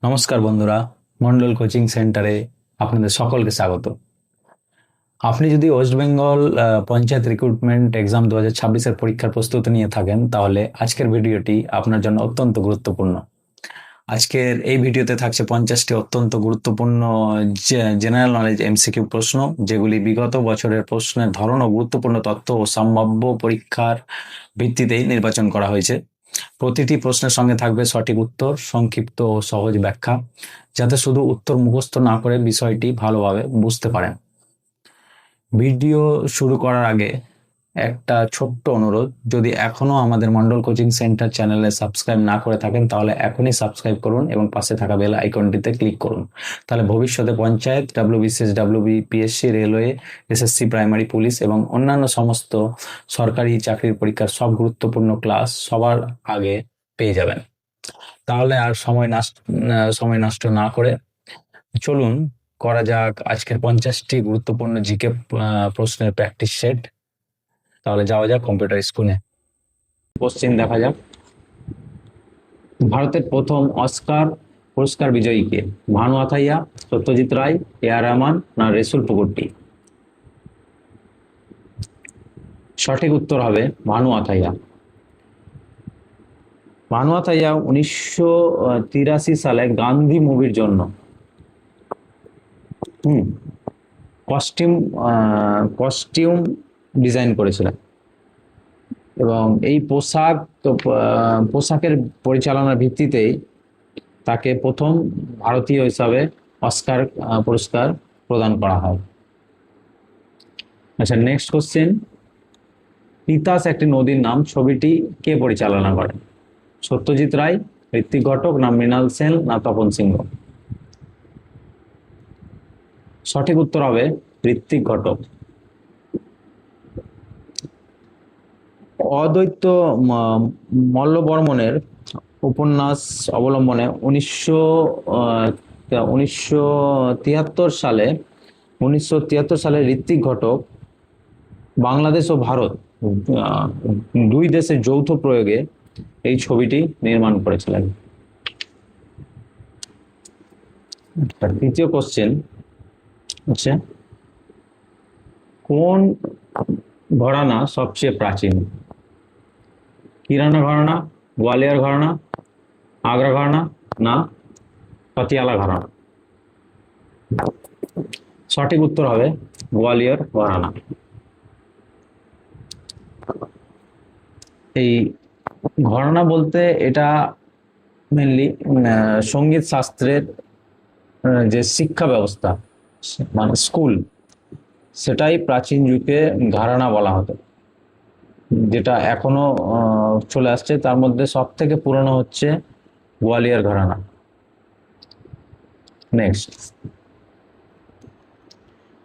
নমস্কার বন্ধুরা, মন্ডল কোচিং সেন্টারে আপনাদের সকলকে স্বাগত। আপনি যদি ওয়েস্ট বেঙ্গল পঞ্চায়েত রিক্রুটমেন্ট এক্সাম 2026-এর পরীক্ষার প্রস্তুতি নিয়ে থাকেন, তাহলে আজকের ভিডিওটি আপনার জন্য অত্যন্ত গুরুত্বপূর্ণ। আজকের এই ভিডিওতে থাকছে 50টি অত্যন্ত গুরুত্বপূর্ণ জেনারেল নলেজ এমসিকিউ প্রশ্ন, যেগুলি বিগত বছরের প্রশ্নের ধরন ও গুরুত্বপূর্ণ তথ্য ও সম্ভাব্য পরীক্ষার ভিত্তিতেই নির্বাচন করা হয়েছে। প্রতিটি প্রশ্নের সঙ্গে থাকবে সঠিক উত্তর, সংক্ষিপ্ত ও সহজ ব্যাখ্যা, যাতে শুধু উত্তর মুখস্থ না করে বিষয়টি ভালোভাবে বুঝতে পারেন। ভিডিও শুরু করার আগে একটা ছোট্ট অনুরোধ, যদি এখনো আমাদের মন্ডল কোচিং সেন্টার চ্যানেলে সাবস্ক্রাইব না করে থাকেন, তাহলে এখনই সাবস্ক্রাইব করুন এবং পাশে থাকা বেল আইকনটিতে ক্লিক করুন। তাহলে ভবিষ্যতে panchayat, WBCS, WBPSC, railway, SSC, primary, police এবং অন্যান্য সমস্ত সরকারি চাকরির পরীক্ষার সব গুরুত্বপূর্ণ ক্লাস সবার আগে পেয়ে যাবেন। তাহলে আর সময় নষ্ট না করে চলুন করা যাক আজকের 50টি গুরুত্বপূর্ণ জিকে প্রশ্নের প্র্যাকটিস সেট। তাহলে যাওয়া যাক কম্পিউটার স্ক্রিনে। কোশ্চেন দেখা যাক। ভারতের প্রথম অস্কার পুরস্কার বিজয়ী কে? ভানু আথাইয়া, সত্যজিৎ রায়, এ.আর রহমান না রেসুল পুকুট্টি? সঠিক উত্তর হবে ভানু আথাইয়া। ভানু আথাইয়া 1983 সালে গান্ধী মুভির জন্য কস্টিউম কস্টিউম ডিজাইন করেছিলেন, এবং এই পোশাকের পরিচালনার ভিত্তিতেই তাকে প্রথম ভারতীয় হিসাবে অস্কার পুরস্কার প্রদান করা হয়। আচ্ছা, নেক্সট কোশ্চেন। তিতাস একটি নদীর নাম ছবিটি কে পরিচালনা করেন? সত্যজিৎ রায়, ঋত্বিক ঘটক না মৃণাল সেন না তপন সিংহ? সঠিক উত্তর হবে ঋত্বিক ঘটক। অদ্বৈত মল্লবর্মণের উপন্যাস অবলম্বনে 1973 সালে ঋত্বিক ঘটক বাংলাদেশ ও ভারত দুই দেশের যৌথ প্রয়োগে এই ছবিটি নির্মাণ করেছিলেন। তৃতীয় কোশ্চেন হচ্ছে, কোন ঘরানা সবচেয়ে প্রাচীন? কিরানা ঘরানা, গোয়ালিয়র ঘরানা, আগ্রা ঘরানা না পাতিয়ালা ঘরানা? সঠিক উত্তর হবে গোয়ালিয়র ঘরানা। এই ঘরানা বলতে এটা মেনলি সঙ্গীত শাস্ত্রের যে শিক্ষা ব্যবস্থা, মানে স্কুল, সেটাই প্রাচীন যুগে ঘরানা বলা হতো, যেটা এখনো চলে আসছে। তার মধ্যে সব থেকে পুরনো হচ্ছে গোয়ালিয়র ঘরানা। নেক্সট,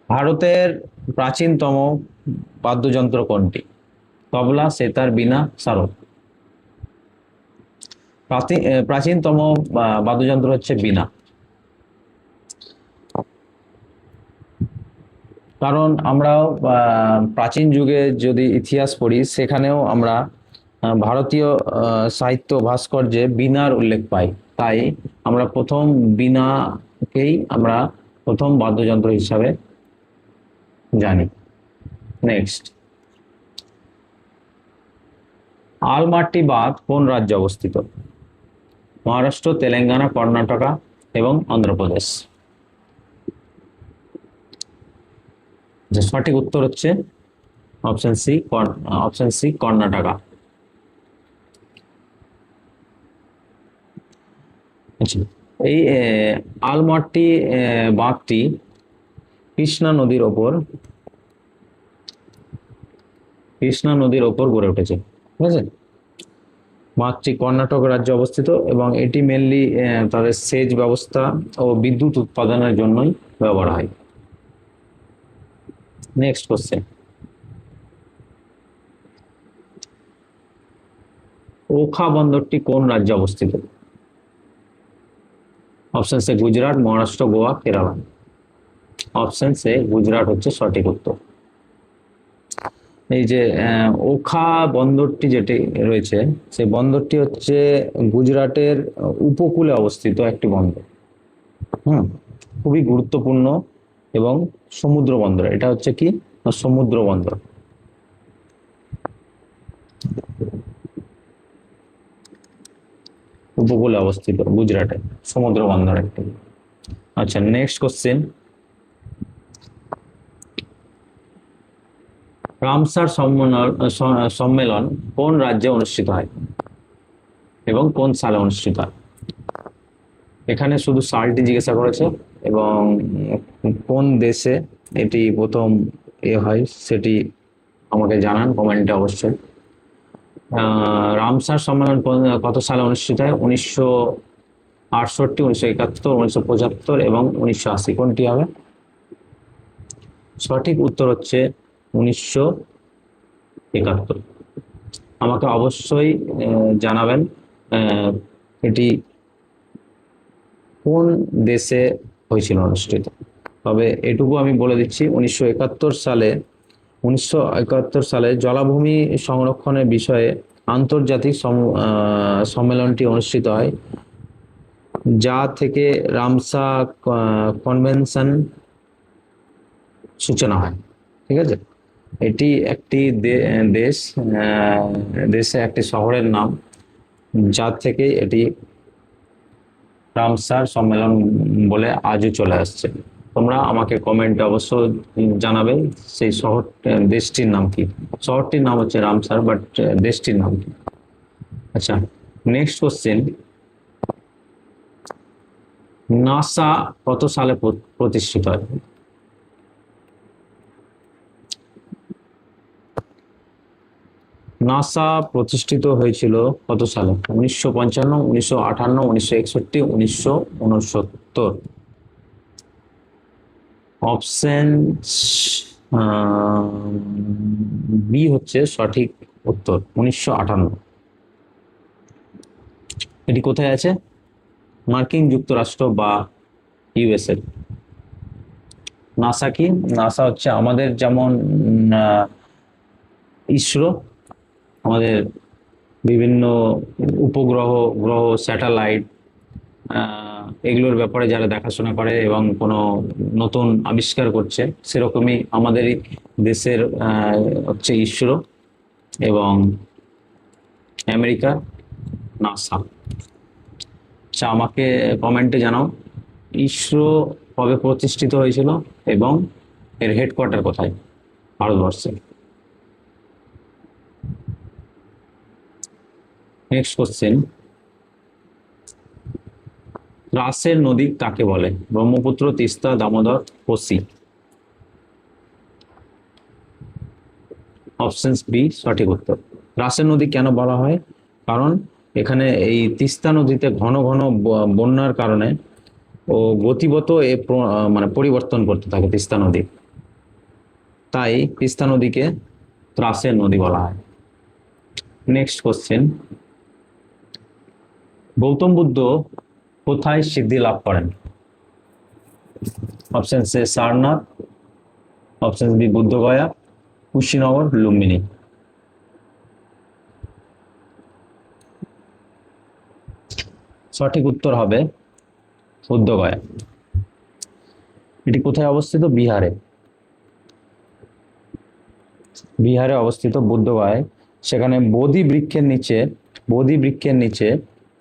ভারতের প্রাচীনতম বাদ্যযন্ত্র কোনটি? তবলা, সেতার, বীণা, সারোদ? প্রাচীনতম বাদ্যযন্ত্র হচ্ছে বীণা। কারণ আমরাও প্রাচীন যুগে যদি ইতিহাস পড়ি, সেখানেও আমরা ভারতীয় সাহিত্য ভাস্কর্যে বীণার উল্লেখ পাই। তাই আমরা প্রথম বীণাকেই আমরা প্রথম বাদ্যযন্ত্র হিসাবে জানি। নেক্সট, আলমাট্টি বাঁধ কোন রাজ্যে অবস্থিত? মহারাষ্ট্র, তেলেঙ্গানা, কর্ণাটকা এবং অন্ধ্রপ্রদেশ? সঠিক উত্তর হচ্ছে অপশন সি কর্ণাটকা। এই আলমাট্টি বাঁধটি কৃষ্ণা নদীর ওপর গড়ে উঠেছে। ঠিক আছে, বাঁধটি কর্ণাটক রাজ্যে অবস্থিত এবং এটি মেনলি তাদের সেচ ব্যবস্থা ও বিদ্যুৎ উৎপাদনের জন্যই ব্যবহার হয়। নেক্সট কোশ্চেন, ওখা বন্দরটি কোন রাজ্যে অবস্থিত? অপশন সে গুজরাট, মহারাষ্ট্র, গোয়া, কেরালা? অপশন সে গুজরাট হচ্ছে সঠিক উত্তর। এই যে ওখা বন্দরটি যেটি রয়েছে, সেই বন্দরটি হচ্ছে গুজরাটের উপকূলে অবস্থিত একটি বন্দর। হুম, খুবই গুরুত্বপূর্ণ এবং সমুদ্র বন্দর। এটা হচ্ছে কি, না, সমুদ্র বন্দর। উপকূলে অবস্থিত গুজরাটে, সমুদ্র বন্দর একটি। আচ্ছা, নেক্সট কোশ্চেন। রামসার সম্মেলন কোন রাজ্যে অনুষ্ঠিত হয় এবং কোন সালে অনুষ্ঠিত হয়? এখানে শুধু সালটি জিজ্ঞাসা করেছে এবং কোন দেশে এটি প্রথম হয় সেটি আমাকে জানান কমেন্টে অবশ্যই। রামসার সম্মেলন কত সালে অনুষ্ঠিত হয়? 1968, 1971, 1975 এবং 1980, কোনটি হবে? সঠিক উত্তর হচ্ছে 1971। আমাকে অবশ্যই জানাবেন এটি কোন দেশে হয়েছিল অনুষ্ঠিত। তবে এটুকু আমি বলে দিচ্ছি, 1971 সালে জলাভূমি সংরক্ষণের বিষয়ে আন্তর্জাতিক সম্মেলনটি অনুষ্ঠিত হয়, যা থেকে রামসা কনভেনশন সূচনা হয়। ঠিক আছে, এটি একটি দেশে একটি শহরের নাম, যার থেকে এটি রামসার সম্মেলন বলে আজও চলে আসছে। তোমরা আমাকে কমেন্টে অবশ্যই জানাবে সেই দেশটির নাম কি। শহরটির নাম হচ্ছে রামসার, বাট দেশটির নাম কি? আচ্ছা, নেক্সট কোশ্চেন। নাসা কত সালে প্রতিষ্ঠিত হয়? নাসা প্রতিষ্ঠিত হয়েছিল কত সালে? 1955, 1958, 1961, 1969। অপশন বি হচ্ছে সঠিক উত্তর, 1958। এটি কোথায় আছে? মার্কিন যুক্তরাষ্ট্র বা ইউএসএ। নাসা কি? নাসা হচ্ছে আমাদের যেমন ইসরো, আমাদের বিভিন্ন উপগ্রহ, গ্রহ, স্যাটেলাইট, এগুলোর ব্যাপারে যারা দেখাশোনা করে এবং কোনো নতুন আবিষ্কার করছে, সেরকমই আমাদেরই দেশের হচ্ছে ইসরো এবং আমেরিকা নাসা। আচ্ছা, আমাকে কমেন্টে জানাও ইসরো কবে প্রতিষ্ঠিত হয়েছিল এবং এর হেডকোয়ার্টার কোথায় ভারতবর্ষে। Next question. রাসের নদী কাকে বলে? ব্রহ্মপুত্র, তিস্তা, দামোদর, কোসি। অপশন বি সঠিক উত্তর। রাসের নদী কেন বলা হয়? কারণ এখানে এই তিস্তা নদীতে ঘন ঘন বন্যার কারণে ও গতিগত মানে পরিবর্তন করতে থাকে তিস্তা নদী, তাই তিস্তা নদীকে ত্রাসের নদী বলা হয়। Next question. গৌতম বুদ্ধ কোথায় সিদ্ধি লাভ করেন? Option C Sarnath, option B Bodhgaya, Kushinagar, Lumbini. সঠিক উত্তর হবে বুদ্ধগয়া। এটি কোথায় অবস্থিত? বিহারে। বিহারে অবস্থিত বুদ্ধগয়ায়। সেখানে বোধি বৃক্ষের নিচে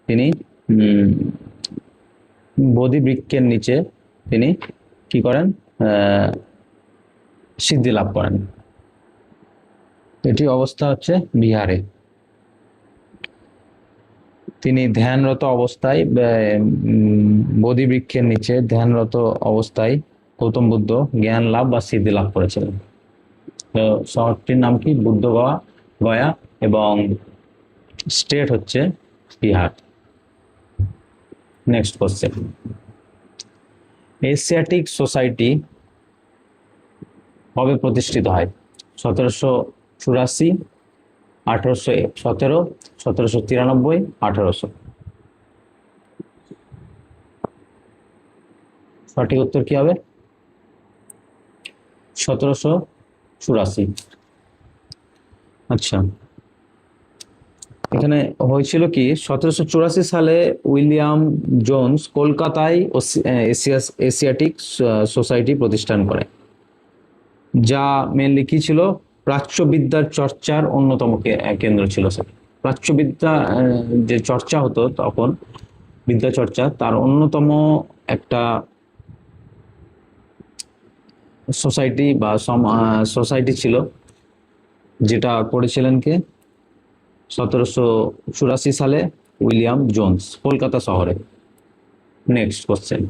তিনি বোধি বৃক্ষের নিচে তিনি কি করেন? সিদ্ধি লাভ করেন। এটি অবস্থা হচ্ছে বিহারে। তিনি ধ্যানরত অবস্থায় বোধি বৃক্ষের নিচে ধ্যানরত অবস্থায় গৌতম বুদ্ধ জ্ঞান লাভ বা সিদ্ধি লাভ করেছিলেন। তো শহরটির নাম কি? বুদ্ধগয়া গয়া, এবং স্টেট হচ্ছে Bihar. Next question. Asiatic society কবে প্রতিষ্ঠিত হয়? 1784, 1817, 1793, 1800। সঠিক উত্তর কি হবে? 1784। আচ্ছা, এখানে হয়েছিল কি 1784 সালে উইলিয়াম জোন্স কলকাতায় এশিয়াটিক সোসাইটি প্রতিষ্ঠান করে, যা মেনলি কি ছিল, প্রাচ্যবিদ্যার চর্চার অন্যতম কেন্দ্র ছিল স্যার। প্রাচ্যবিদ্যা যে চর্চা হতো তখন, বিদ্যা চর্চা, তার অন্যতম একটা সোসাইটি বা সোসাইটি ছিল, যেটা করেছিলেন কে 1784 সালে উইলিয়াম জোন্স কলকাতা শহরে। নেক্সট কোশ্চেন,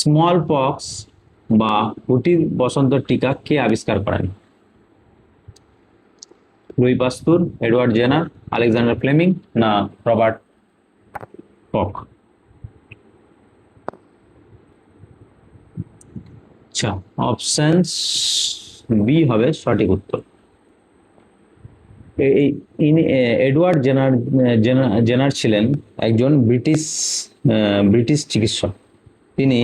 স্মল পক্স বা গুটি বসন্ত টিকা কে আবিষ্কার করেন? Louis Pasteur, Edward Jenner, Alexander Fleming, না রবার্ট কখ? আচ্ছা, অপশনস বি হবে সঠিক উত্তর। এই এডওয়ার্ড জেনার জেনার ছিলেন একজন ব্রিটিশ চিকিৎসক। তিনি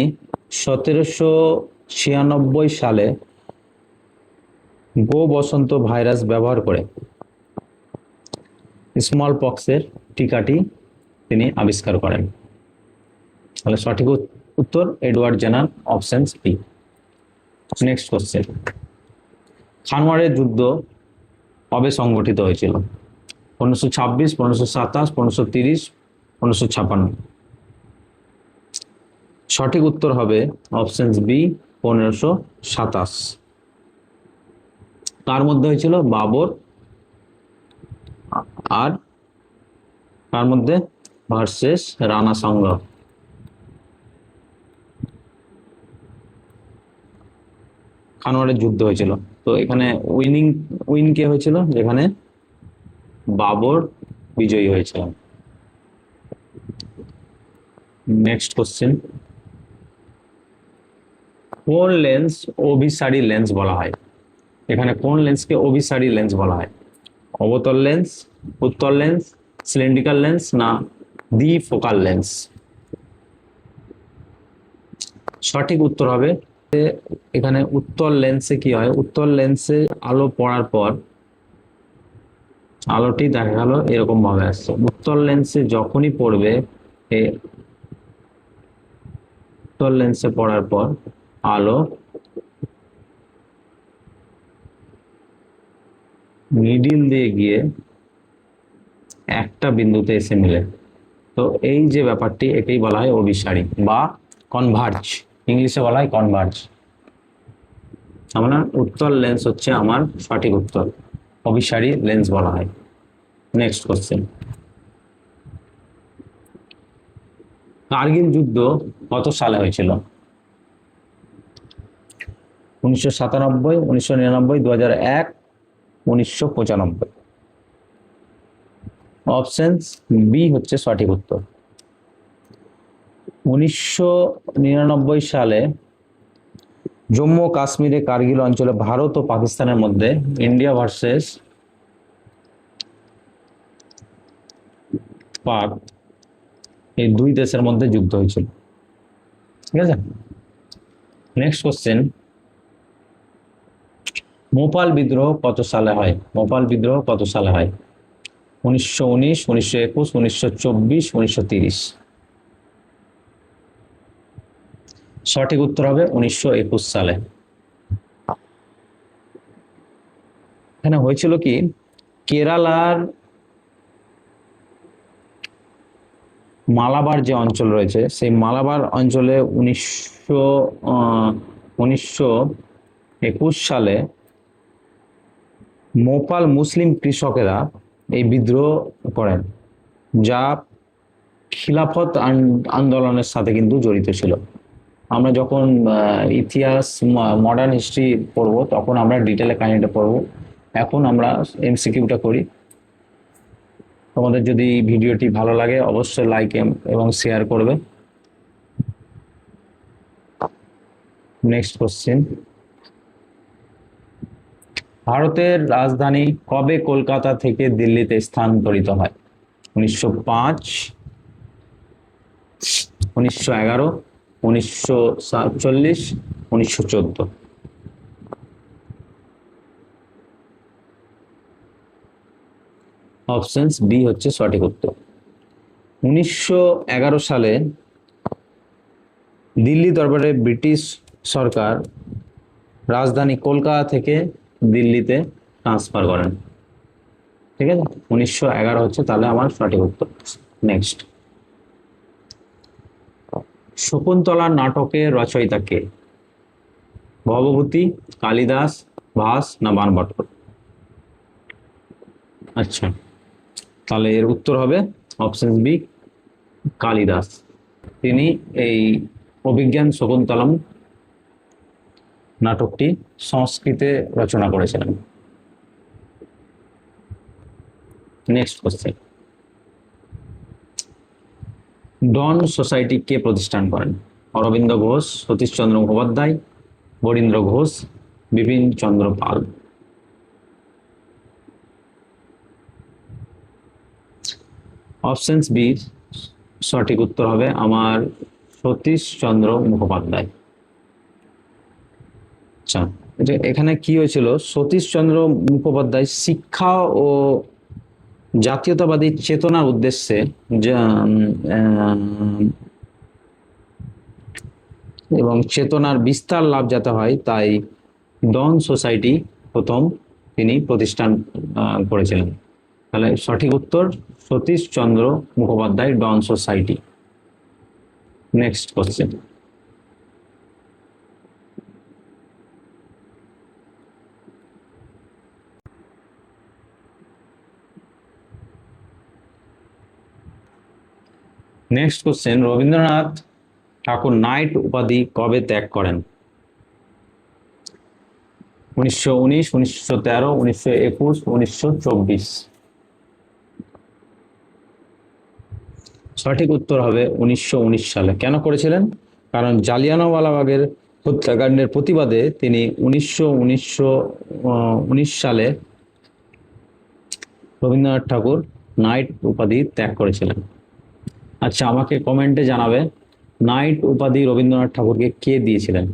1796 সালে গো বসন্ত ভাইরাস ব্যবহার করে স্মল পক্সের টিকাটি তিনি আবিষ্কার করেন। তাহলে সঠিক উত্তর Edward Jenner, option B. Next question, খানওয়ারের যুদ্ধ কবে সংগঠিত হয়েছিল? 1526, 1527, 1530, 1556? সঠিক উত্তর হবে অপশন বি, 1527। তার মধ্যে হয়েছিল বাবর আর তার মধ্যে ভার্সেস রানা সাঙ্গ। খানওয়ারের যুদ্ধ হয়েছিল, তো এখানে উইন কে হয়েছিল, যেখানে বাবর বিজয়ী হয়েছিল। নেক্সট কোশ্চেন, কোন লেন্স অভিসারী লেন্স বলা হয়? এখানে কোন লেন্সকে অভিসারী লেন্স বলা হয়? অবতল লেন্স, উত্তল লেন্স, সিলিন্ড্রিক্যাল লেন্স, না দ্বিফোকাল লেন্স? সঠিক উত্তর হবে, এখানে উত্তল লেন্সে কি হয়, উত্তল লেন্সে আলো পড়ার পর আলোটি দেখা গেল এরকম ভাবে আসছে। উত্তল লেন্সে যখনই পড়বে, উত্তল লেন্সে পড়ার পর আলো মিডিল দিয়ে গিয়ে একটা বিন্দুতে এসে মিলে, তো এই যে ব্যাপারটি, একেই বলা হয় অভিসারী বা কনভার্জ, ইংলিশে বলা হয় কনভার্জ। আমরা উত্তল লেন্স হচ্ছে আমার সঠিক উত্তর, অভিসারী লেন্স বলা হয়। নেক্সট কোশ্চেন, কার্গিল যুদ্ধ কত সালে হয়েছিল? 1997, 1999, 2001, 1995? অপশন বি হচ্ছে সঠিক উত্তর। 1999 সালে জম্মু ও কাশ্মীরে কার্গিল অঞ্চলে ভারত ও পাকিস্তানের মধ্যে ইন্ডিয়া ভার্সেস পাক, এই দুই দেশের মধ্যে যুদ্ধ হয়েছিল। ঠিক আছে, নেক্সট কোশ্চেন, মোপাল বিদ্রোহ কত সালে হয়? মোপাল বিদ্রোহ কত সালে হয়? 1919, 1921, 1924, 1930? সঠিক উত্তর হবে 1921 সালে। এখানে হয়েছিল কি, কেরালার মালাবার যে অঞ্চল রয়েছে, সেই মালাবার অঞ্চলে 1921 সালে মোপাল মুসলিম কৃষকেরা এই বিদ্রোহ করেন, যা খিলাফত আন্দোলনের সাথে কিন্তু জড়িত ছিল। আমরা যখন ইতিহাস, মডার্ন হিস্ট্রি পড়বো, তখন আমরা ডিটেলে কাহিনীটা পড়বো। এখন আমরা এমসিকিউটা করি। তোমাদের যদি ভিডিওটি ভালো লাগে অবশ্যই লাইক এবং শেয়ার করবে। নেক্সট কোশ্চেন, ভারতের রাজধানী কবে কলকাতা থেকে দিল্লিতে স্থানান্তরিত হয়? 1905, 1911, 1947, 1914? অপশন বি হচ্ছে সঠিক উত্তর। 1911 সালে দিল্লি দরবারে ব্রিটিশ সরকার রাজধানী কলকাতা থেকে দিল্লিতে ট্রান্সফার করেন। ঠিক আছে, 1911 হচ্ছে তাহলে আমার সঠিক উত্তর। নেক্সট, শকুন্তলা নাটকের রচয়িতা কে? ভবভূতি, কালিদাস, ভাস না বাণভট্ট? আচ্ছা, তাহলে এর উত্তর হবে অপশন বি, কালিদাস। তিনি এই অভিজ্ঞান শকুন্তলম নাটকটি সংস্কৃতে রচনা করেছিলেন। নেক্সট কোশ্চেন, ডন সোসাইটি কে প্রতিষ্ঠান করেন? অরবিন্দ ঘোষ, সতীশচন্দ্র মুখোপাধ্যায়, বরীন্দ্র ঘোষ, বিপিন চন্দ্র পাল? অপশন বি সঠিক উত্তর হবে আমার সতীশচন্দ্র মুখোপাধ্যায়। আচ্ছা, এখানে কি হয়েছিল, সতীশচন্দ্র মুখোপাধ্যায় শিক্ষা ও জাতীয়তাবাদী চেতনার উদ্দেশ্যে এবং চেতনার বিস্তার লাভ যাতে হয় তাই ডন সোসাইটি প্রথম তিনি প্রতিষ্ঠান করেছিলেন। তাহলে সঠিক উত্তর সতীশচন্দ্র মুখোপাধ্যায়, ডন সোসাইটি। নেক্সট কোশ্চেন, রবীন্দ্রনাথ ঠাকুর নাইট উপাধি কবে ত্যাগ করেন? 1919, 1913, 1921, 1924? সঠিক উত্তর হবে 1919 সালে। কেন করেছিলেন? কারণ জালিয়ানওয়ালাবাগের হত্যাকাণ্ডের প্রতিবাদে তিনি 1919 সালে রবীন্দ্রনাথ ঠাকুর নাইট উপাধি ত্যাগ করেছিলেন। আচ্ছা, আমাকে কমেন্টে জানাবে নাইট উপাধি রবীন্দ্রনাথ ঠাকুরকে কে দিয়েছিলেন?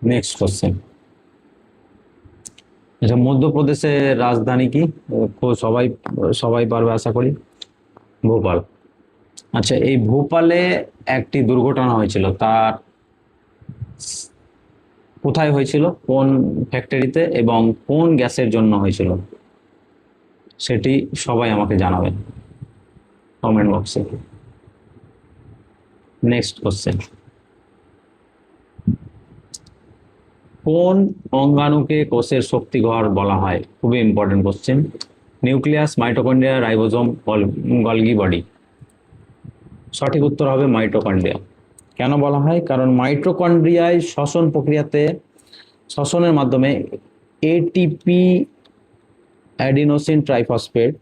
নেক্সট কোশ্চেন, আচ্ছা, মধ্যপ্রদেশের রাজধানী কি? সবাই সবাই পারবে আশা করি, ভোপাল। আচ্ছা, এই ভোপালে একটি দুর্ঘটনা হয়েছিল, তার কোথায় হয়েছিল, কোন ফ্যাক্টরিতে এবং কোন গ্যাসের জন্য হয়েছিল সেটি সবাই আমাকে জানাবেন কমেন্ট বক্সে। নেক্সট কোশ্চেন, কোন অঙ্গাণুকে কোষের শক্তিঘর বলা হয়? খুবই important question. Nucleus, mitochondria, ribosome, Golgi body? সঠিক উত্তর হবে মাইটোকন্ড্রিয়া। কেন বলা হয়? কারণ মাইটোকন্ড্রিয়ায় শ্বসন প্রক্রিয়াতে শ্বসনের মাধ্যমে এটিপি, অ্যাডিনোসিন ট্রাইফসফেট,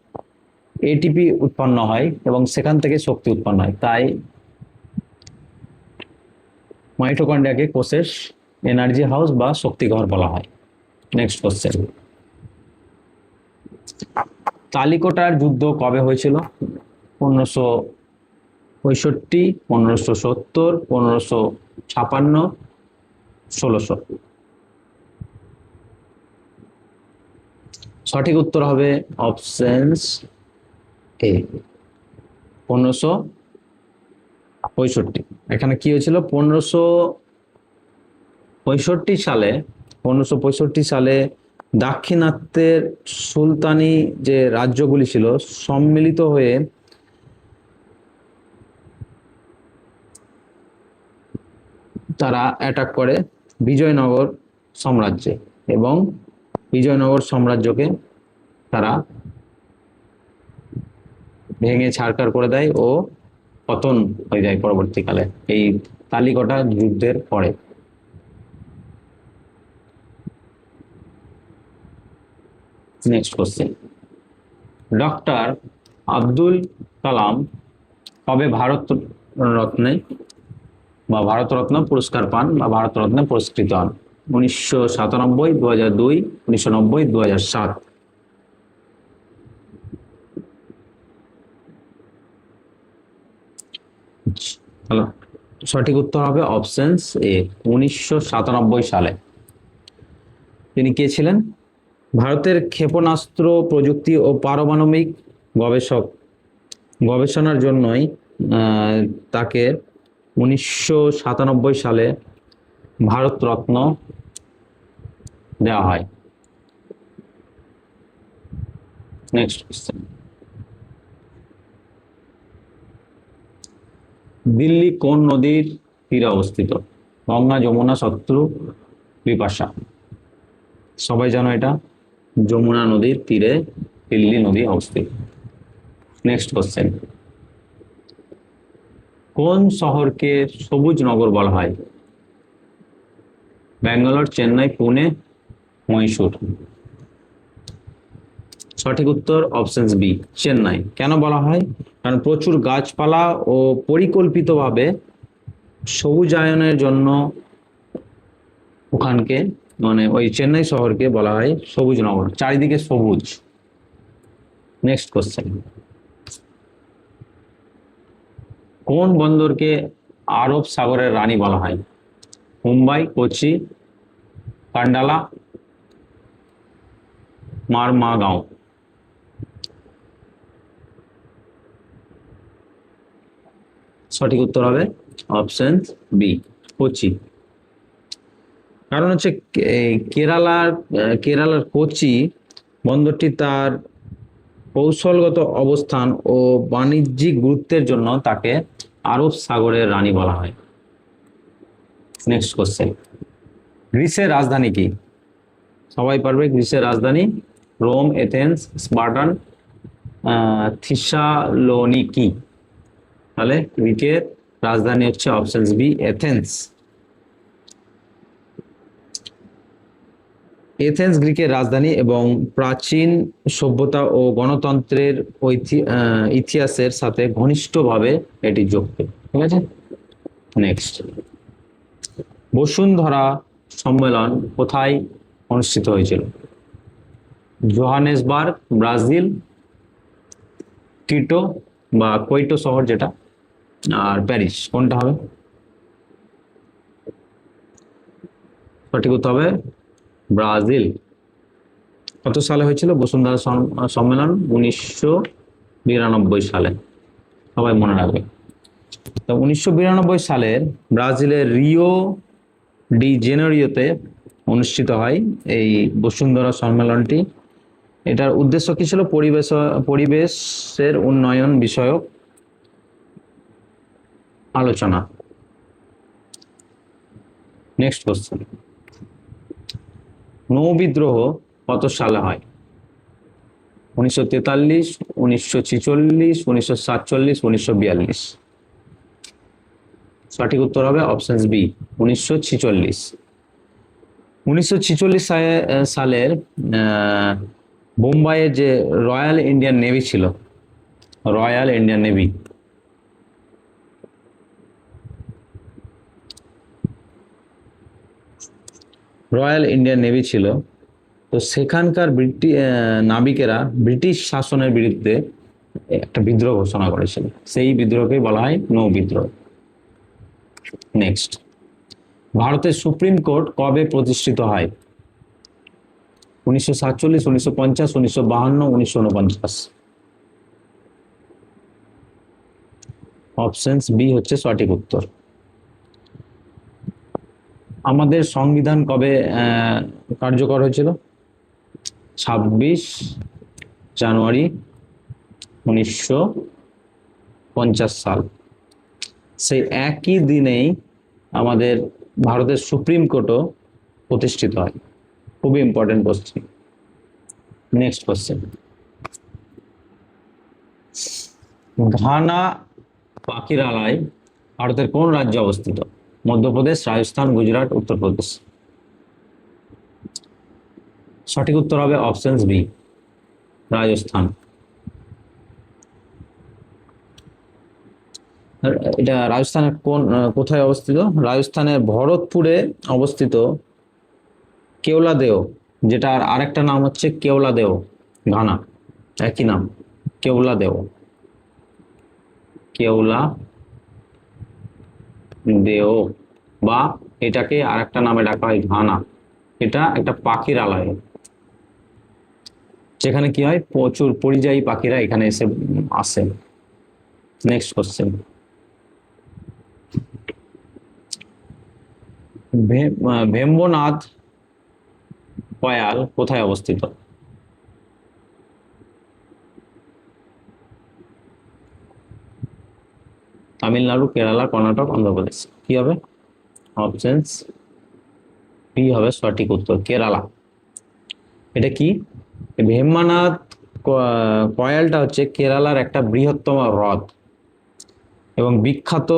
এটিপি উৎপন্ন হয় এবং সেখান থেকে শক্তি উৎপন্ন হয়, তাই মাইটোকন্ড্রিয়াকে কোষের এনার্জি হাউস বা শক্তিঘর বলা হয়। নেক্সট কোশ্চেন, তালিকোটার যুদ্ধ কবে হয়েছিল? 1565, 1570, 1556, 1600? সঠিক উত্তর হবে অপশনস এ, 1565। এখানে কি হয়েছিল? 1565 সালে দাক্ষিণাত্যের সুলতানি যে রাজ্যগুলি ছিল সম্মিলিত হয়ে তারা অ্যাটাক করে বিজয়নগর সাম্রাজ্যে এবং বিজয়নগর সাম্রাজ্যকে তারা ভেঙে ছাড়খাড় করে দেয় ও পতন হয়ে যায় পরবর্তীকালে এই তালিকটা যুদ্ধের পরে। Next question, doctor Abdul Kalam কবে ভারতরত্নে বা ভারতরত্ন পুরস্কার পান বা ভারতরত্নে পুরস্কৃত হন? 1997, 2002, 1990, 2007? হ্যালো, সঠিক উত্তর হবে অপশন এ, 1997 সালে। তিনি কে ছিলেন? ভারতের ক্ষেপণাস্ত্র প্রযুক্তি ও পারমাণবিক গবেষণার জন্যই আহ, তাকে 1997 সালে ভারত রত্ন দেওয়া হয়। নেক্সট কোশ্চেন, দিল্লি কোন নদীর তীরে অবস্থিত? গঙ্গা, যমুনা, শত্রু, বিপাশা। সবাই জানো এটা, যমুনা নদীর তীরে দিল্লি নদী অবস্থিত। নেক্সট কোশ্চেন, কোন শহরকে সবুজ নগর বলা হয়? ব্যাঙ্গালোর, চেন্নাই, পুনে, মহীশূর। সঠিক উত্তর অপশন বি, চেন্নাই। কেন বলা হয়? কারণ প্রচুর গাছপালা ও পরিকল্পিতভাবে সবুজায়নের জন্য ওখানকে, মানে ওই চেন্নাই শহরকে বলা হয় সবুজ নগর, চারিদিকে সবুজ। নেক্সট কোশ্চেন, কোন বন্দরকে আরব সাগরের রানী বলা হয়? মুম্বাই, কোচি, কান্ডালা, মারমাগাঁও। সঠিক উত্তর হবে অপশন বি, কোচি। কারণ হচ্ছে কেরালার কোচি বন্দরটি তার কৌশলগত অবস্থান ও বাণিজ্যিক গুরুত্বের জন্য তাকে আরব সাগরের রানী বলা হয়। নেক্সট কোশ্চেন, গ্রিসের রাজধানী কি? সবাই পারবে, গ্রিসের রাজধানী রোম, এথেন্স, স্পার্টান, থিসালোনিকি। তাহলে গ্রিকের রাজধানী হচ্ছে অপশন বি, এথেন্স। এথেন্স গ্রিকের রাজধানী এবং প্রাচীন সভ্যতা ও গণতন্ত্রের ইতিহাসের সাথে ঘনিষ্ঠভাবে এটি যুক্ত। ঠিক আছে, নেক্সট, বসুন্ধরা সম্মেলন কোথায় অনুষ্ঠিত হয়েছিল? জোহানেসবার্গ, ব্রাজিল, কিটো বা কোইটো শহর যেটা, আর প্যারিস। কোনটা হবে? সঠিক উত্তর হবে ব্রাজিল। কত সালে হয়েছিল বসুন্ধরা সম্মেলন? 1992 সালে। সবাই মনে রাখবে। তো 1992 সালের ব্রাজিলের রিও ডি জেনেরিওতে অনুষ্ঠিত হয় এই বসুন্ধরা সম্মেলনটি। এটার উদ্দেশ্য কি ছিল? পরিবেশের উন্নয়ন বিষয়ক আলোচনা। নেক্সট কোশ্চেন, নৌ বিদ্রোহ কত সালে হয়? 1943, 1946, 1947, 1942। সঠিক উত্তর হবে অপশন বি, 1946। 1946 সালের বোম্বাইয়ের যে রয়্যাল ইন্ডিয়ান নেভি ছিল, royal Indian navy, royal Indian navy ছিল, তো সেখানকার নাবিকেরা ব্রিটিশ শাসনের বিরুদ্ধে একটা বিদ্রোহ ঘোষণা করেছিল, সেই বিদ্রোহকে বলা হয় নৌ বিদ্রোহ। নেক্সট, ভারতের সুপ্রিম কোর্ট কবে প্রতিষ্ঠিত হয়? 1947, 1950, 1952, 1949। অপশন বি হচ্ছে সঠিক উত্তর। আমাদের সংবিধান কবে কার্যকর হয়েছিল? 26 জানুয়ারি 1950 সাল। সেই একই দিনেই আমাদের ভারতের সুপ্রিম কোর্টও প্রতিষ্ঠিত হয়। খুবই important question. Next question, Ghana পাখিরালয় ভারতের কোন রাজ্যে অবস্থিত? মধ্যপ্রদেশ, রাজস্থান, গুজরাট, উত্তরপ্রদেশ। সঠিক উত্তর হবে অপশন বি, রাজস্থান। এটা রাজস্থানের কোথায় অবস্থিত? রাজস্থানের ভরতপুরে অবস্থিত কেওলাদেও, যেটার আরেকটা নাম হচ্ছে কেওলাদেও ঘানা, একই নাম, কেওলাদেও, কেওলা দেও, বা এটাকে আর একটা নামে ডাকা হয় ঘানা। এটা একটা পাখির আলয়, যেখানে কি হয় প্রচুর পরিযায়ী পাখিরা এখানে এসে আসে। নেক্সট কোশ্চেন, ভেম্বনাথ কয়াল কোথায় অবস্থিত? তামিলনাড়ু, কেরালা, কর্ণাটক, অন্ধ্রপ্রদেশ। কি হবে? অপশনস বি হবে সঠিক উত্তর, কেরালা। এটা কি? ভেম্বানাথ কয়ালটা হচ্ছে কেরালার একটা বৃহত্তম হ্রদ এবং বিখ্যাত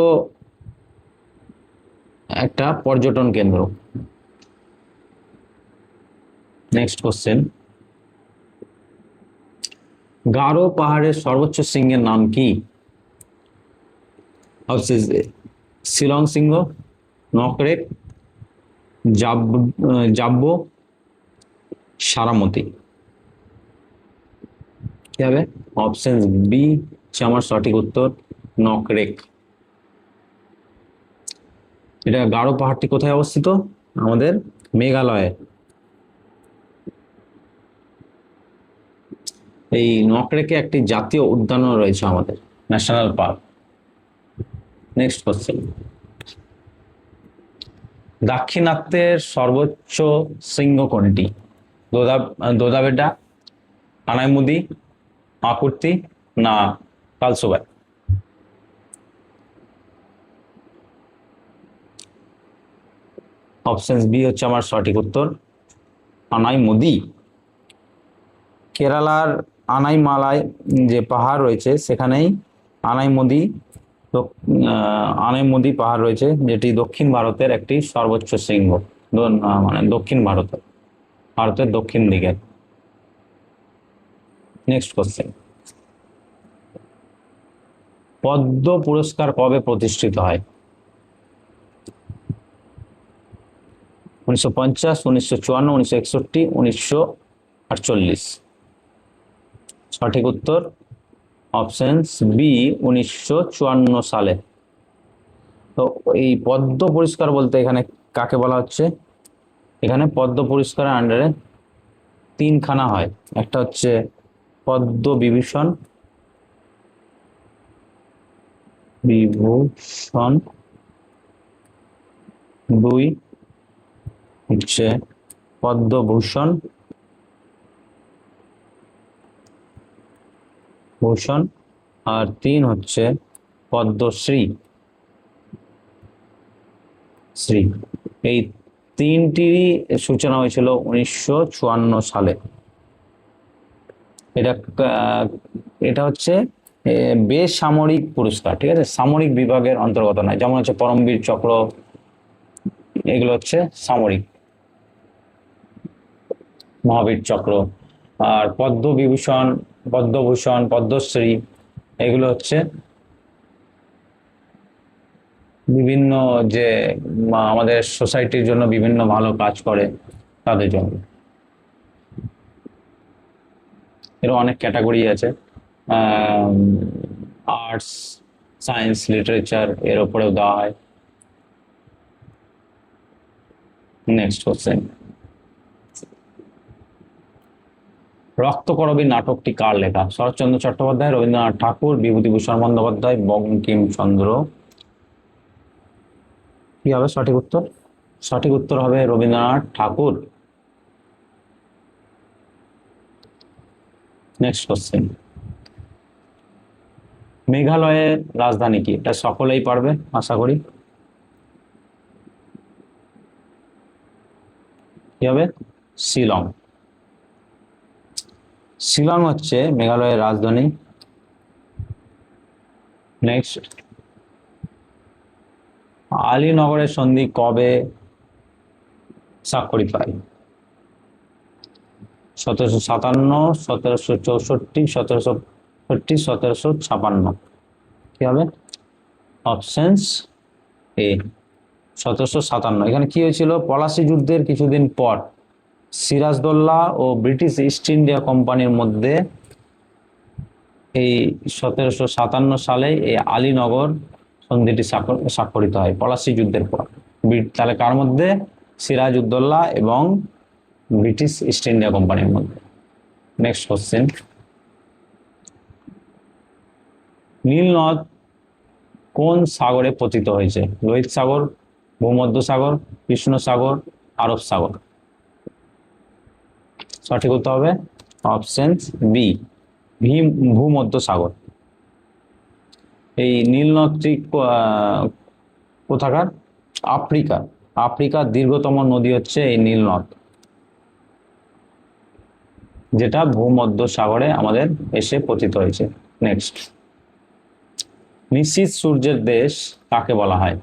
একটা পর্যটন কেন্দ্র। নেক্সট কোশ্চেন, গারো পাহাড়ের সর্বোচ্চ শৃঙ্গের নাম কি? অপশন শিলং শৃঙ্গ, নকরেক, জাব্বো, সারামতি। কি হবে? অপশন বি হচ্ছে আমার সঠিক উত্তর, নকরেক। এটা গারো পাহাড়টি কোথায় অবস্থিত? আমাদের মেঘালয়ে। এই নকরেকে একটি জাতীয় উদ্যানও রয়েছে আমাদের, ন্যাশনাল পার্ক। নেক্সট কোশ্চেন, দাক্ষিণাত্যের সর্বোচ্চ শৃঙ্গ কোনটি? দোদাবেডা, আনাইমুদি, আকুর্তি, না কালসুবাই? অপশন বি হচ্ছে আমার সঠিক উত্তর, আনাইমুদি। কেরালার আনাইমালায় যে পাহাড় রয়েছে সেখানেই আনাইমুদি আনাইমুদি পাহাড় রয়েছে, যেটি দক্ষিণ ভারতের একটি সর্বোচ্চ শৃঙ্গ, মানে দক্ষিণ ভারতের দক্ষিণ দিকে। নেক্সট কোশ্চেন, পদ্ম পুরস্কার কবে প্রতিষ্ঠিত হয়? 1950, 1954, 1961, 1948? সঠিক উত্তর অপশন বি 1954 সালে। তো এই পদ্ম পুরস্কার বলতে এখানে কাকে বলা হচ্ছে? এখানে পদ্ম পুরস্কারের আন্ডারে তিনখানা হয়, একটা হচ্ছে পদ্ম বিভূষণ, দুই হচ্ছে পদ্মভূষণ আর তিন হচ্ছে পদ্মশ্রী। এই তিনটিরই সূচনা হয়েছিল 1954 সালে। এটা হচ্ছে বেসামরিক পুরস্কার, ঠিক আছে, সামরিক বিভাগের অন্তর্গত নয়। যেমন হচ্ছে পরমবীর চক্র, এগুলো হচ্ছে সামরিক, মহাবীর চক্র। আর পদ্মভূষণ, পদ্মশ্রী, এগুলো হচ্ছে বিভিন্ন যে আমাদের সোসাইটির জন্য বিভিন্ন ভালো কাজ করে তাদের জন্য। এর অনেক ক্যাটাগরি আছে, আর্টস, সায়েন্স, লিটারেচার, এর উপরেও দেওয়া হয়। নেক্সট কোশ্চেন, রক্তকরবী নাটকটি কার লেখা? শরৎচন্দ্র চট্টোপাধ্যায়, রবীন্দ্রনাথ ঠাকুর, বিভূতিভূষণ বন্দ্যোপাধ্যায়, বঙ্কিমচন্দ্র? কি হবে সঠিক উত্তর? সঠিক উত্তর হবে রবীন্দ্রনাথ ঠাকুর। নেক্সট কোশ্চেন, মেঘালয়ের রাজধানী কি? এটা সকলেই পারবে আশা করি। কি হবে? শিলং। শিলং হচ্ছে মেঘালয়ের রাজধানী। নেক্সট, আলীনগরের সন্ধি কবে স্বাক্ষরিত হয়? 1757, 1764, 1765, 1756? কি হবে? অপশনস এ 1757। এখানে কি হয়েছিল? পলাশী যুদ্ধের কিছুদিন পর সিরাজদৌল্লা ও ব্রিটিশ ইস্ট ইন্ডিয়া কোম্পানির মধ্যে এই 1757 সালে এই আলীনগর সন্ধিটি স্বাক্ষরিত হয় পলাশী যুদ্ধের পর। তাহলে কার মধ্যে? সিরাজউদ্দৌলা এবং ব্রিটিশ ইস্ট ইন্ডিয়া কোম্পানির মধ্যে। নেক্সট কোশ্চেন, নীলনদ কোন সাগরে পতিত হয়েছে? লোহিত সাগর, ভূমধ্য সাগর, কৃষ্ণ সাগর, আরব সাগর। সঠিক উত্তর হবে অপশন বি, ভূমধ্য সাগর। এই নীলনদটি কোথাকার? আফ্রিকা। আফ্রিকার দীর্ঘতম নদী হচ্ছে এই নীলনদ, যেটা ভূমধ্য সাগরে আমাদের এসে পতিত হয়েছে। নেক্সট, নিশীথ সূর্যের দেশ কাকে বলা হয়?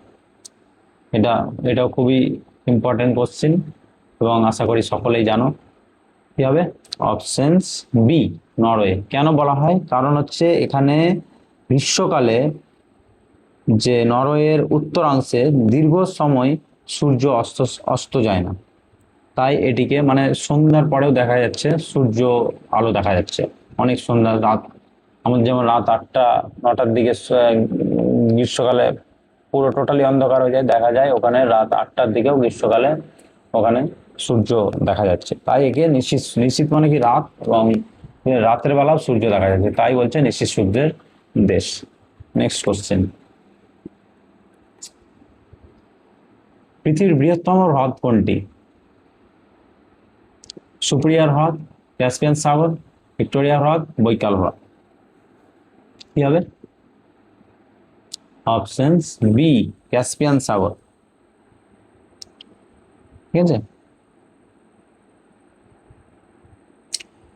এটাও খুবই ইম্পর্টেন্ট কোশ্চেন এবং আশা করি সকলেই জানো। কি হবে? Options B, Norway. কেন বলা হয়? কারণ হচ্ছে এখানে গ্রীষ্মকালে যে নরওয়ের উত্তরাংশে দীর্ঘ সময় সূর্য অস্ত যায় না, তাই এটিকে মানে সন্ধ্যার পরেও দেখা যাচ্ছে সূর্য আলো দেখা যাচ্ছে অনেক সন্ধ্যা রাত। আমাদের যেমন রাত 8টা-9টার দিকে গ্রীষ্মকালে পুরো টোটালি অন্ধকার হয়ে যায়, দেখা যায় ওখানে রাত 8টার দিকেও গ্রীষ্মকালে ওখানে সূর্য দেখা যাচ্ছে। তাই একে নিশীথ মানে কি রাত, এবং রাতের বেলাও সূর্য দেখা যাচ্ছে, তাই বলছে নিশীথ সূর্যের দেশ। নেক্সট কোশ্চেন, পৃথিবীর বৃহত্তম হ্রদ কোনটি? সুপ্রিয়ার হ্রদ, ক্যাসপিয়ান সাগর, ভিক্টোরিয়া হ্রদ, বৈকাল হ্রদ। কি হবে? অপশন বি, ক্যাসপিয়ান সাগর। ঠিক আছে,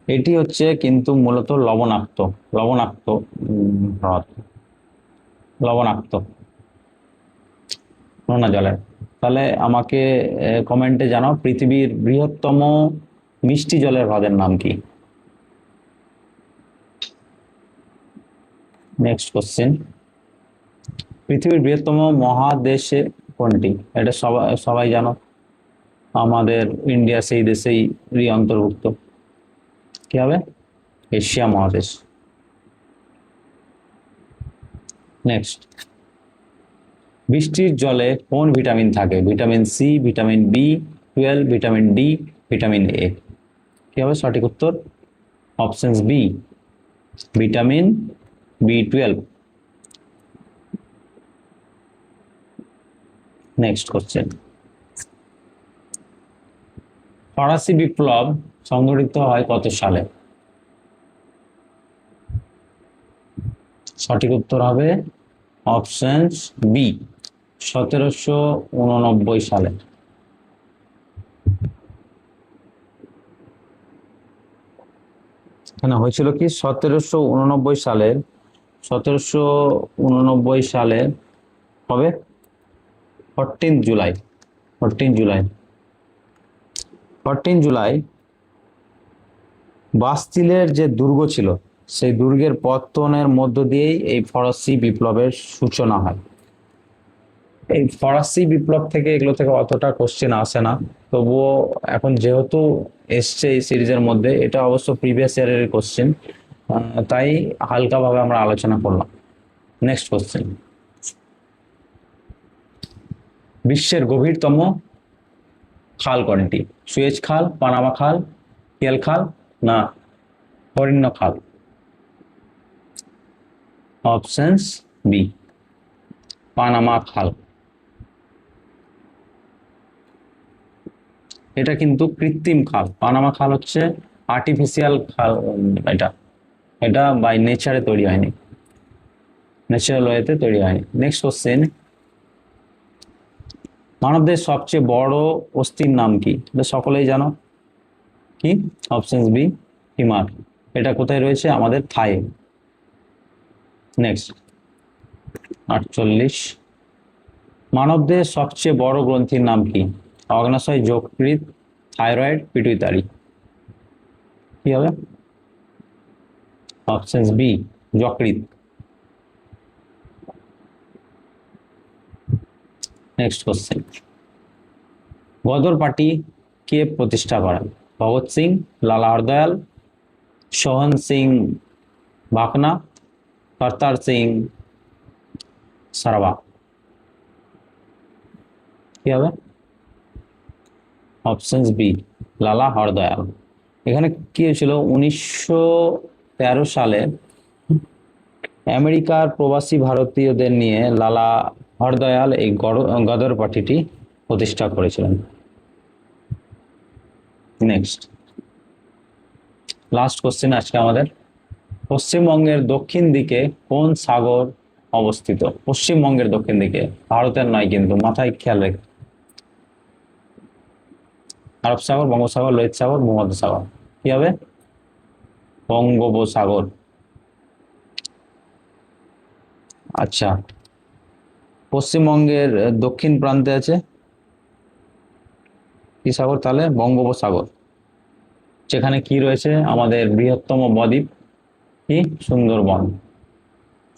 এটি হচ্ছে কিন্তু মূলত লবণাক্ত হ্রদ, লবণাক্ত নোনা জলের। তাহলে আমাকে কমেন্টে জানাও পৃথিবীর বৃহত্তম মিষ্টি জলের হ্রদের নাম কি? নেক্সট কোশ্চেন, পৃথিবীর বৃহত্তম মহাদেশে কোনটি? এটা সবাই জানো, আমাদের ইন্ডিয়া সেই দেশেই অন্তর্ভুক্ত। কি হবে? এশিয়া মহাদেশ। নেক্সট, বৃষ্টির জলে কোন ভিটামিন থাকে? ভিটামিন সি, ভিটামিন বি12, ভিটামিন ডি, ভিটামিন এ। কি হবে সঠিক উত্তর? অপশন বি, ভিটামিন বি12। নেক্সট কোশ্চেন, ফরাসি বিপ্লব সংঘটিত হয় কত সালে? সঠিক উত্তর হবে অপশন বি, 1789 সালে। এখানে হয়েছিল কি 1789 সালে হবে 14 জুলাই বাস্তিলের যে দুর্গ ছিল সেই দুর্গের পতনের মধ্য দিয়েই এই ফরাসি বিপ্লবের সূচনা হয়। এই ফরাসি বিপ্লব থেকে এগুলো থেকে অতটা কোশ্চেন আসে না, তবুও এখন যেহেতু এসছে এই সিরিজের মধ্যে, এটা অবশ্য প্রিভিয়াস ইয়ারের কোশ্চেন, তাই হালকাভাবে আমরা আলোচনা করলাম। নেক্সট কোশ্চেন, বিশ্বের গভীরতম খাল কোনটি? সুয়েজ খাল, পানামা খাল, কিয়েল খাল, না হরিণ্য খাল। অপশনস বি, পানামা খাল। এটা কিন্তু কৃত্রিম খাল, পানামা খাল হচ্ছে আর্টিফিশিয়াল খাল। এটা বাই নেচারে তৈরি হয়নি, ন্যাচারাল ওয়েতে তৈরি হয়নি। নেক্সট কোশ্চেন, মানবদের সবচেয়ে বড় অস্থির নাম কি? এটা সকলেই জানো। কি? Option B, femur. এটা কোথায় রয়েছে? আমাদের থায়ে। নেক্সট 48, মানবদের সবচেয়ে বড় গ্রন্থির নাম কি? অগ্নাশয়, যকৃৎ, থাইরয়েড, পিটুইটারি। কি হবে? অপশন বি, যকৃৎ। নেক্সট কোশ্চেন, গদর পার্টি কে প্রতিষ্ঠা করেন? ভগৎ সিং, লালা হরদয়াল, সোহন সিং ভাকনা, করতার সিং সারাবা, কি হবে? অপশন বি, লালা হরদয়াল। এখানে কি হয়েছিল, 1913 সালে আমেরিকার প্রবাসী ভারতীয়দের নিয়ে লালা হরদয়াল এই গদর পার্টিটি প্রতিষ্ঠা করেছিলেন। নেক্সট, লাস্ট কোশ্চেন আজকে আমাদের, পশ্চিমবঙ্গের দক্ষিণ দিকে কোন সাগর অবস্থিত? পশ্চিমবঙ্গের দক্ষিণ দিকে, ভারতের নয় কিন্তু, মাথায় খেয়াল রেখে। আরব সাগর, বঙ্গোপসাগর, লোহিত সাগর, ভূমধ্যসাগর, কি হবে? বঙ্গোপসাগর। আচ্ছা, পশ্চিমবঙ্গের দক্ষিণ প্রান্তে আছে কি সাগর তাহলে? বঙ্গোপসাগর। যেখানে কি রয়েছে, আমাদের বৃহত্তম বদ্বীপ কি? সুন্দরবন।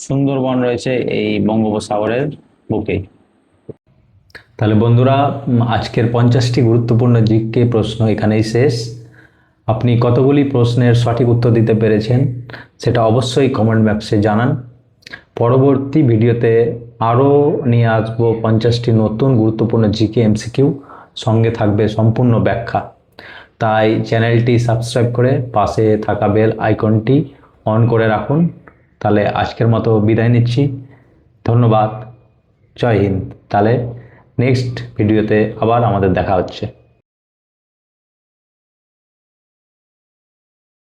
সুন্দরবন রয়েছে এই বঙ্গোপসাগরের বুকে। তাহলে বন্ধুরা, আজকের 50টি গুরুত্বপূর্ণ জিকে প্রশ্ন এখানেই শেষ। আপনি কতগুলি প্রশ্নের সঠিক উত্তর দিতে পেরেছেন সেটা অবশ্যই কমেন্ট বক্সে জানান। পরবর্তী ভিডিওতে আরও নিয়ে আসবো 50টি নতুন গুরুত্বপূর্ণ জিকে এমসিকিউ, সঙ্গে থাকবে সম্পূর্ণ ব্যাখ্যা। তাই চ্যানেলটি সাবস্ক্রাইব করে পাশে থাকা বেল আইকনটি অন করে রাখুন। তাহলে আজকের মতো বিদায় নিচ্ছি, ধন্যবাদ, জয় হিন্দ। তাহলে নেক্সট ভিডিওতে আবার আমাদের দেখা হচ্ছে।